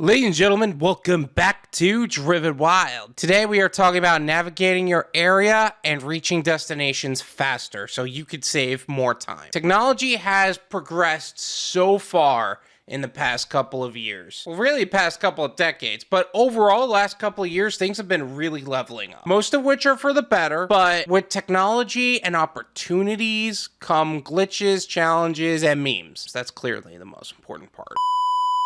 Ladies and gentlemen, welcome back to Driven Wild. Today we are talking about navigating your area and reaching destinations faster so you could save more time. Technology has progressed so far in the past couple of years. Well, really past couple of decades, but overall, last couple of years, things have been really leveling up. Most of which are for the better, but with technology and opportunities come glitches, challenges, and memes. That's clearly the most important part.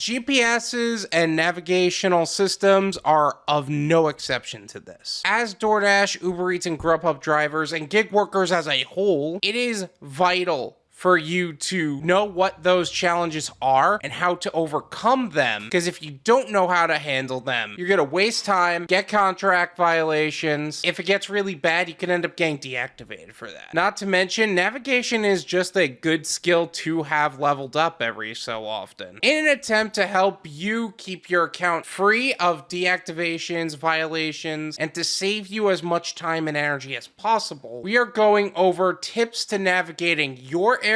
GPSs and navigational systems are of no exception to this. As DoorDash, UberEats and GrubHub drivers, and gig workers as a whole, it is vital for you to know what those challenges are and how to overcome them, because if you don't know how to handle them, you're gonna waste time, get contract violations. If it gets really bad, you can end up getting deactivated for that. Not to mention, navigation is just a good skill to have leveled up every so often. In an attempt to help you keep your account free of deactivations, violations, and to save you as much time and energy as possible, we are going over tips to navigating your area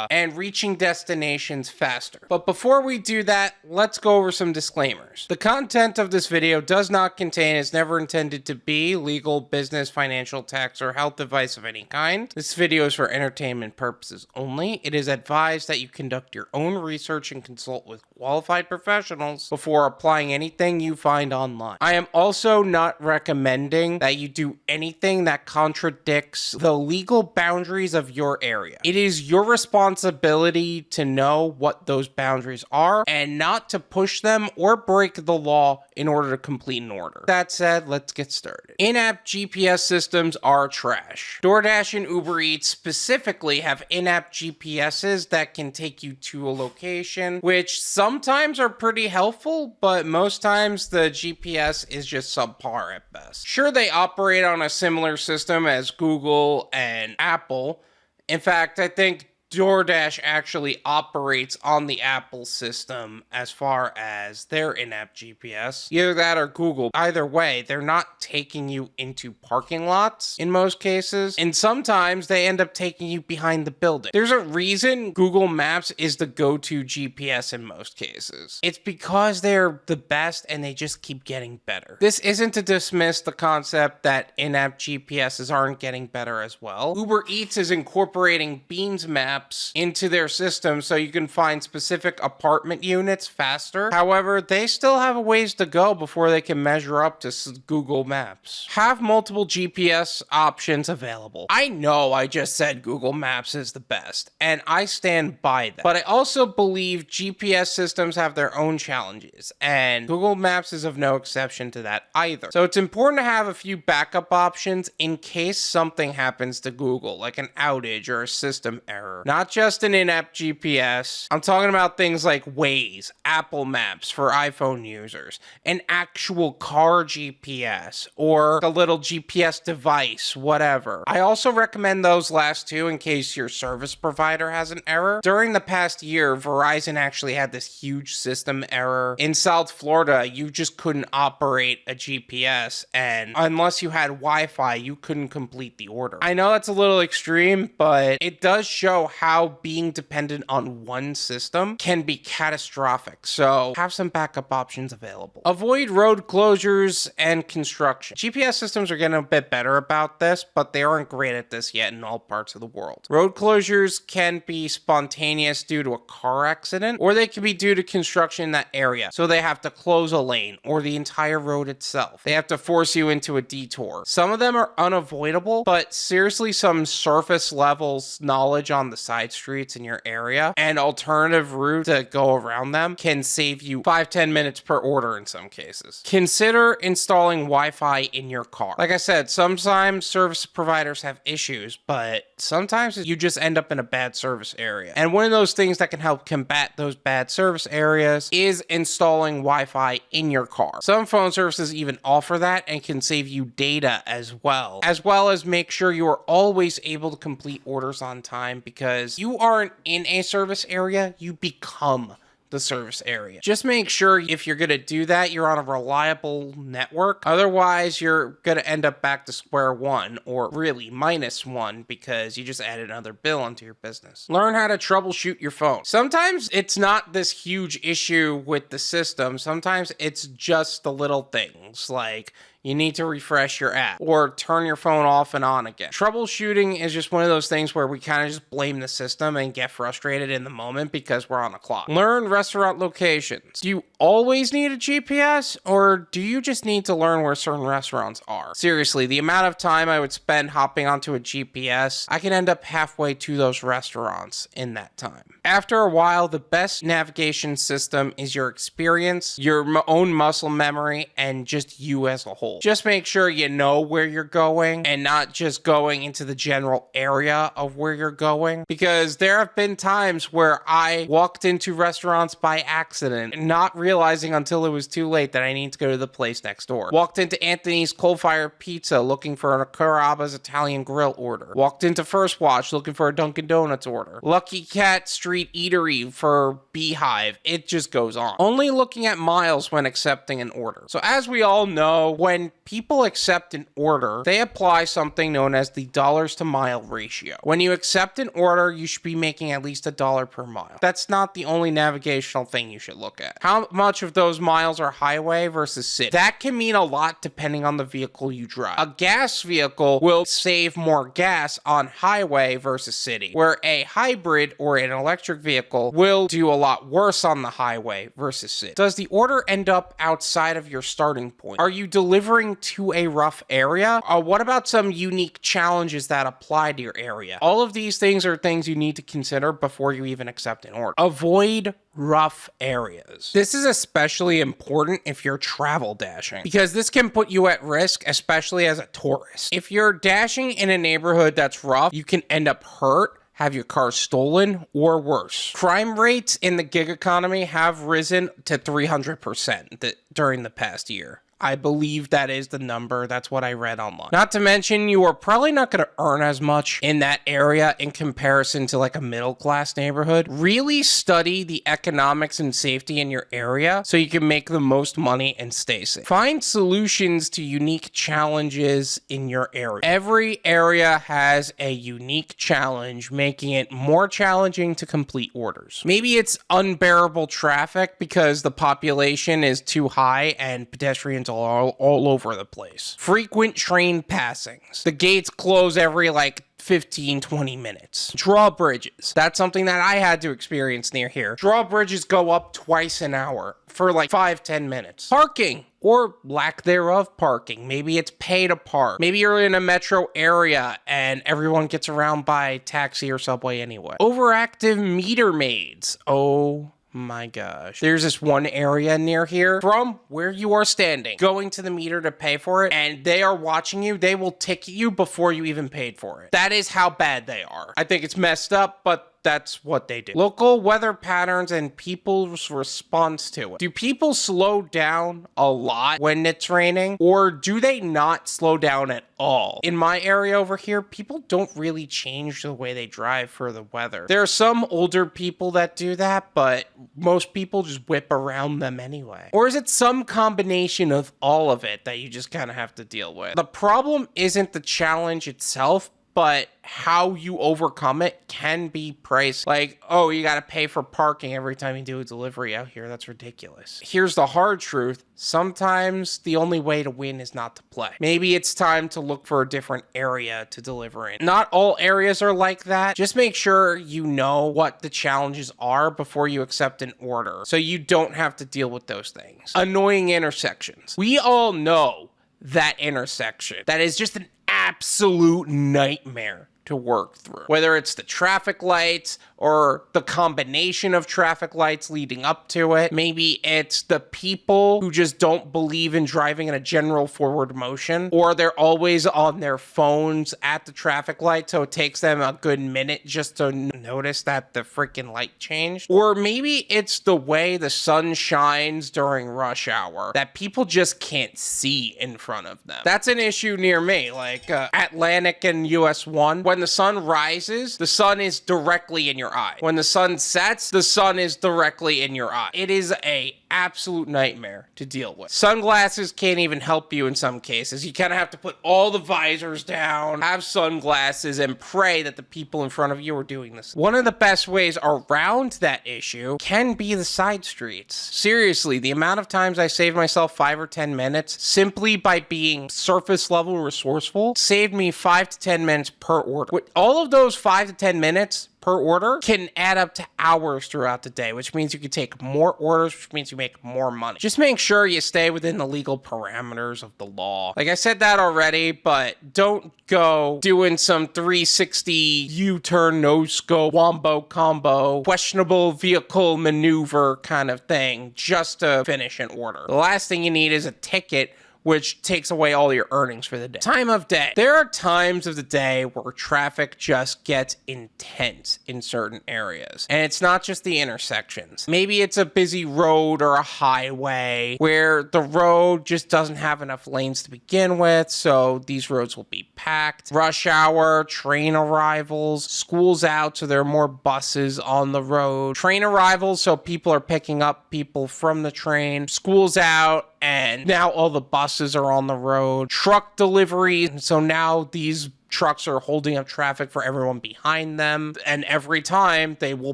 and reaching destinations faster. But before we do that, let's go over some disclaimers. The content of this video does not contain, is never intended to be, legal, business, financial, tax, or health advice of any kind. This video is for entertainment purposes only. It is advised that you conduct your own research and consult with qualified professionals before applying anything you find online. I am also not recommending that you do anything that contradicts the legal boundaries of your area. It is your responsibility to know what those boundaries are and not to push them or break the law in order to complete an order. That said, let's get started. In-app GPS systems are trash. DoorDash and Uber Eats specifically have in-app GPSs that can take you to a location, which sometimes are pretty helpful, but most times the GPS is just subpar at best. Sure, they operate on a similar system as Google and Apple. In fact, I think DoorDash actually operates on the Apple system as far as their in-app GPS. Either that or Google. Either way, they're not taking you into parking lots in most cases, and sometimes they end up taking you behind the building. There's a reason Google Maps is the go-to GPS in most cases. It's because they're the best and they just keep getting better. This isn't to dismiss the concept that in-app GPSs aren't getting better as well. Uber Eats is incorporating Beams Maps into their system so you can find specific apartment units faster. However, they still have a ways to go before they can measure up to Google Maps. Have multiple GPS options available. I know I just said Google Maps is the best, and I stand by that. But I also believe GPS systems have their own challenges, and Google Maps is of no exception to that either. So it's important to have a few backup options in case something happens to Google, like an outage or a system error. Not just an in-app GPS. I'm talking about things like Waze, Apple Maps for iPhone users, an actual car GPS, or a little GPS device, whatever. I also recommend those last two in case your service provider has an error. During the past year, Verizon actually had this huge system error. In South Florida, you just couldn't operate a GPS, and unless you had Wi-Fi, you couldn't complete the order. I know that's a little extreme, but it does show how being dependent on one system can be catastrophic, so have some backup options available. Avoid road closures and construction. GPS systems are getting a bit better about this, but they aren't great at this yet in all parts of the world. Road closures can be spontaneous due to a car accident, or they can be due to construction in that area, so they have to close a lane or the entire road itself. They have to force you into a detour. Some of them are unavoidable, but seriously, some surface levels knowledge on the side streets in your area and alternative routes that go around them can save you 5-10 minutes per order in some cases. Consider installing Wi-Fi in your car. Like I said, sometimes service providers have issues, but sometimes you just end up in a bad service area. And one of those things that can help combat those bad service areas is installing Wi-Fi in your car. Some phone services even offer that and can save you data as well as make sure you are always able to complete orders on time, because you aren't in a service area, you become the service area. Just make sure if you're going to do that, you're on a reliable network. Otherwise, you're going to end up back to square one, or really -1, because you just added another bill onto your business. Learn how to troubleshoot your phone. Sometimes it's not this huge issue with the system. Sometimes it's just the little things like you need to refresh your app or turn your phone off and on again. Troubleshooting is just one of those things where we kind of just blame the system and get frustrated in the moment because we're on a clock. Learn restaurant locations. Do you always need a GPS, or do you just need to learn where certain restaurants are? Seriously, the amount of time I would spend hopping onto a GPS, I can end up halfway to those restaurants in that time. After a while, the best navigation system is your experience, your own muscle memory, and just you as a whole. Just make sure you know where you're going and not just going into the general area of where you're going, because there have been times where I walked into restaurants by accident, not realizing until it was too late that I need to go to the place next door. Walked into Anthony's Coal-Fired Pizza looking for a Carrabba's Italian Grill order. Walked into First Watch looking for a Dunkin' Donuts order. Lucky Cat Street Eatery for Beehive. It just goes on. Only looking at miles when accepting an order. So as we all know, when people accept an order, they apply something known as the dollars to mile ratio. When you accept an order, you should be making at least $1 per mile. That's not the only navigational thing you should look at. How much of those miles are highway versus city? That can mean a lot depending on the vehicle you drive. A gas vehicle will save more gas on highway versus city, where a hybrid or an electric vehicle will do a lot worse on the highway versus city. Does the order end up outside of your starting point? Are you delivering to a rough area? What about some unique challenges that apply to your area? All of these things are things you need to consider before you even accept an order. Avoid rough areas. This is especially important if you're travel dashing, because this can put you at risk, especially as a tourist. If you're dashing in a neighborhood that's rough, you can end up hurt, have your car stolen, or worse. Crime rates in the gig economy have risen to 300% during the past year. I believe that is the number. That's what I read online. Not to mention, you are probably not going to earn as much in that area in comparison to like a middle-class neighborhood. Really study the economics and safety in your area so you can make the most money and stay safe. Find solutions to unique challenges in your area. Every area has a unique challenge, making it more challenging to complete orders. Maybe it's unbearable traffic because the population is too high and pedestrians all over the place. Frequent train passings. The gates close every 15-20 minutes. Drawbridges. That's something that I had to experience near here. Drawbridges go up twice an hour for 5-10 minutes. Parking, or lack thereof parking. Maybe it's pay to park. Maybe you're in a metro area and everyone gets around by taxi or subway anyway. Overactive meter maids. Oh my gosh. There's this one area near here from where you are standing, going to the meter to pay for it, and they are watching you. They will ticket you before you even paid for it. That is how bad they are. I think it's messed up, but that's what they do. Local weather patterns and people's response to it. Do people slow down a lot when it's raining, or do they not slow down at all? In my area over here, people don't really change the way they drive for the weather. There are some older people that do that, but most people just whip around them anyway. Or is it some combination of all of it that you just kind of have to deal with? The problem isn't the challenge itself, but how you overcome it can be pricey. Oh, you gotta pay for parking every time you do a delivery out here. That's ridiculous. Here's the hard truth. Sometimes the only way to win is not to play. Maybe it's time to look for a different area to deliver in. Not all areas are like that. Just make sure you know what the challenges are before you accept an order, so you don't have to deal with those things. Annoying intersections. We all know that intersection. That is just an absolute nightmare to work through. Whether it's the traffic lights or the combination of traffic lights leading up to it. Maybe it's the people who just don't believe in driving in a general forward motion, or they're always on their phones at the traffic light, so it takes them a good minute just to notice that the freaking light changed. Or maybe it's the way the sun shines during rush hour that people just can't see in front of them. That's an issue near me, Atlantic and US 1. when the sun rises, the sun is directly in your eye. When the sun sets, the sun is directly in your eye. It is a absolute nightmare to deal with. Sunglasses can't even help you in some cases. You kind of have to put all the visors down, have sunglasses, and pray that the people in front of you are doing this. One of the best ways around that issue can be the side streets. Seriously, the amount of times I saved myself 5 or 10 minutes simply by being surface level resourceful saved me 5 to 10 minutes per order. With all of those 5 to 10 minutes per order can add up to hours throughout the day, which means you can take more orders, which means you make more money. Just make sure you stay within the legal parameters of the law. Like I said that already, but don't go doing some 360 U-turn, no-scope, wombo combo, questionable vehicle maneuver kind of thing just to finish an order. The last thing you need is a ticket, which takes away all your earnings for the day. Time of day. There are times of the day where traffic just gets intense in certain areas. And it's not just the intersections. Maybe it's a busy road or a highway where the road just doesn't have enough lanes to begin with, so these roads will be packed. Rush hour, train arrivals, school's out, so there are more buses on the road. Train arrivals, so people are picking up people from the train. School's out, and now all the buses are on the road. Truck delivery, so now these trucks are holding up traffic for everyone behind them, and every time they will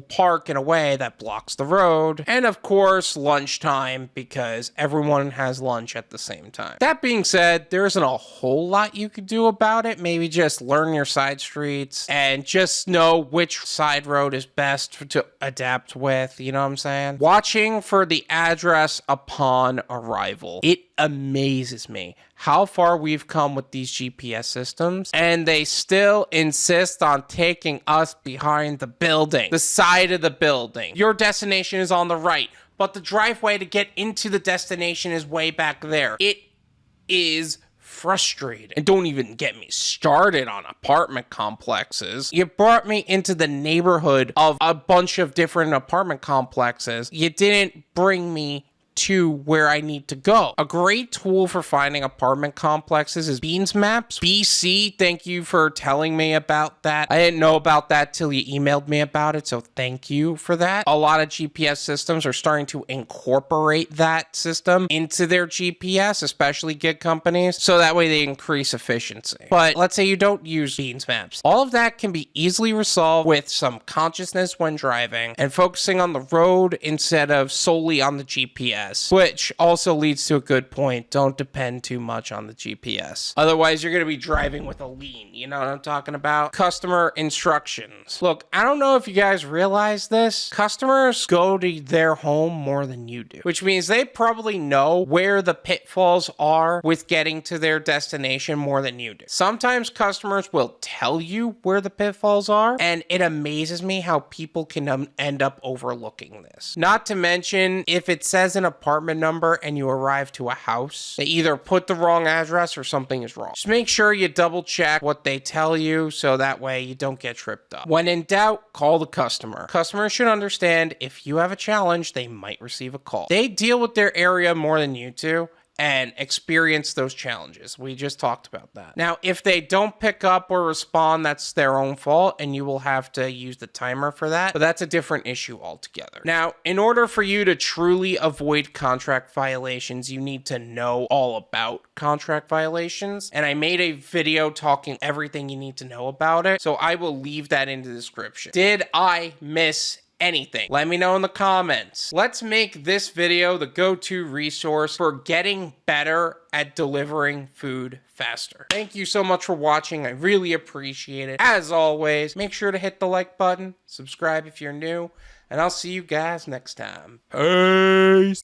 park in a way that blocks the road. And of course, lunchtime, because everyone has lunch at the same time. That being said, there isn't a whole lot you could do about it. Maybe just learn your side streets and just know which side road is best to adapt with, you know what I'm saying? Watching for the address upon arrival. It amazes me how far we've come with these GPS systems, and they still insist on taking us behind the building, the side of the building. Your destination is on the right, but the driveway to get into the destination is way back there. It is frustrating. And don't even get me started on apartment complexes. You brought me into the neighborhood of a bunch of different apartment complexes. You didn't bring me to where I need to go. A great tool for finding apartment complexes is Beans Maps. BC, thank you for telling me about that. I didn't know about that till you emailed me about it, so thank you for that. A lot of GPS systems are starting to incorporate that system into their GPS, especially gig companies, so that way they increase efficiency. But let's say you don't use Beans Maps. All of that can be easily resolved with some consciousness when driving and focusing on the road instead of solely on the GPS. Which also leads to a good point. Don't depend too much on the GPS. Otherwise, you're going to be driving with a lean. You know what I'm talking about? Customer instructions. Look, I don't know if you guys realize this. Customers go to their home more than you do, which means they probably know where the pitfalls are with getting to their destination more than you do. Sometimes customers will tell you where the pitfalls are, and it amazes me how people can end up overlooking this. Not to mention, if it says an apartment number and you arrive to a house, they either put the wrong address or something is wrong. Just make sure you double check what they tell you so that way you don't get tripped up. When in doubt, call the customer. Customers should understand if you have a challenge, they might receive a call. They deal with their area more than you do and experience those challenges. We just talked about that. Now, if they don't pick up or respond, that's their own fault, and you will have to use the timer for that, but that's a different issue altogether. Now, in order for you to truly avoid contract violations, you need to know all about contract violations, and I made a video talking everything you need to know about it, so I will leave that in the description. Did I miss anything? Let me know in the comments. Let's make this video the go-to resource for getting better at delivering food faster. Thank you so much for watching. I really appreciate it. As always, make sure to hit the like button, subscribe if you're new, and I'll see you guys next time. Peace!